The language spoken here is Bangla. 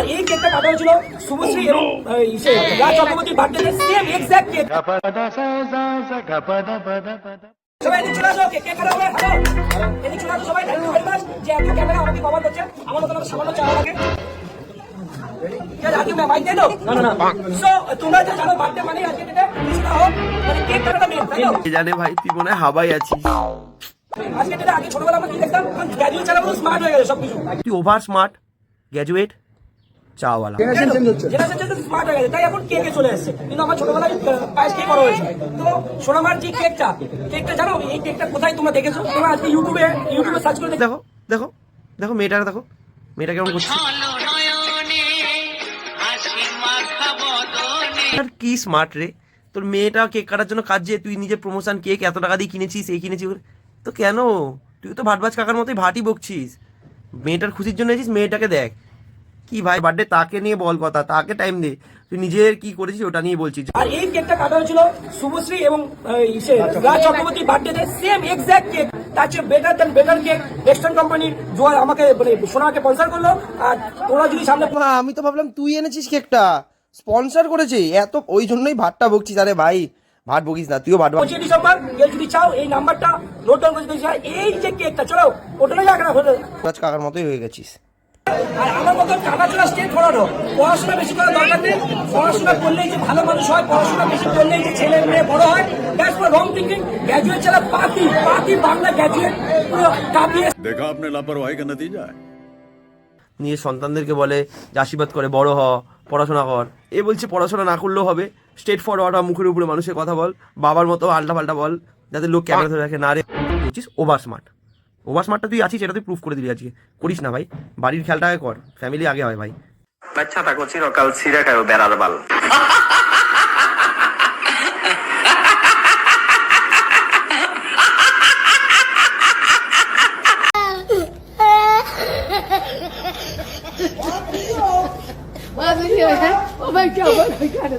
আর এই কেকটা কাটা হয়েছিল শুভশ্রী এবং রাজ চক্রবর্তীর বার্থডে সেম এক্সাক্ট কেক। সবাই এদিকে চলে আসো, কেক কাটা হবে। হ্যালো, এদিকে চলে আসো সবাই। থ্যাংক ইউ ভেরি মাচ যে এত ক্যামেরা আমাকে কভার করছে। আমার মতো সামান্য চাওয়া লাগে। জানে ভাই তুই মনে হয় হাবাই আছিস, তুই ওভার স্মার্ট গ্র্যাজুয়েট চাওয়ালা। তাই এখন কেকে চলে এসেছে, কিন্তু আমার ছোটবেলায় পায়েস কেক করা হয়েছে। তো সোনামার যে কেকটা জানো, এই কেকটা কোথায় তোমরা দেখেছো? তোমরা আজকে ইউটিউবে সার্চ করে দেখো দেখো দেখো মেয়েটাকে দেখো, মেয়েটা কেমন করছে। আর কি স্মার্ট রে, তোর মেয়েটা কেক কাটার জন্য কাজ, যে তুই নিজে প্রমোশন কেক এত টাকা দিয়ে কিনেছিস, এই কিনেছিস, তো কেন তুই তো ভাটবাজ কাকার মতোই ভাটই বকছিস। মেয়েটার খুশির জন্য এসেছিস, মেয়েটাকে দেখ কি ভাই বার্থডে, তাকে নিয়ে বল কথা, তাকে টাইম দে, তুই নিজের কি করেছিস ওটা নিয়ে বলছিস। আর এই কেকটা কাটা হয়েছিল শুভশ্রী এবং রাজ চক্রবর্তীর বার্থডে সেম এক্সাক্ট কেক। তার চেয়ে বেটার কেক ওয়েস্টার্ন কোম্পানি আমাকে সোনাকে স্পন্সর করলো। আর তোরা যদি সামনে, আমি তো ভাবলাম তুই এনেছিস কেকটা, স্পন্সর করেছে এত, ওই জন্যই ভাটটা বকছিস। আরে ভাই ভাট বকিস না, তুইও ভাট। 25 ডিসেম্বর কেউ যদি চাও এই নাম্বারটা নোট ডাউন করে দিতে। এই যে কেকটা চলো ওটা যাক না, কাকার মতোই হয়ে গেছিস। আর আমার মতন কাটা চলা স্টেট ফরানো, পড়াশোনা বেশি করার দরকার নেই। পড়াশোনা করলেই যে ভালো মানুষ হয়, পড়াশোনা বেশি করলেই যে ছেলে মেয়ে বড় হয়, that's for wrong thinking. Graduate ছাড়া পাতি বাংলা গ্র্যাজুয়েট পুরো কাঁপিয়ে দেখা আপনি লাপরওয়াহি কা নতিজা। নিজের সন্তানদেরকে বলে যে আশীর্বাদ করে বড় হ, পড়াশোনা কর। এ বলছে পড়াশোনা না করলেও হবে, স্টেট ফরওয়ার্ড, মুখের উপরে মানুষের কথা বল, বাবার মতো আলটা পাল্টা বল, যাতে লোক ক্যামেরা ধরে রাখে না। রে বলছিস ওভার স্মার্ট, ওভার স্মার্টটা তুই আছিস, এটা তুই প্রুফ করে দিলি আজকে। করিস না ভাই, বাড়ির খেয়ালটা আগে কর, ফ্যামিলি আগে হয় ভাই। বাচ্চা থাকো চিরকাল ছিঁড়ে খাও বেড়ার বাল। Oh my God, oh my God.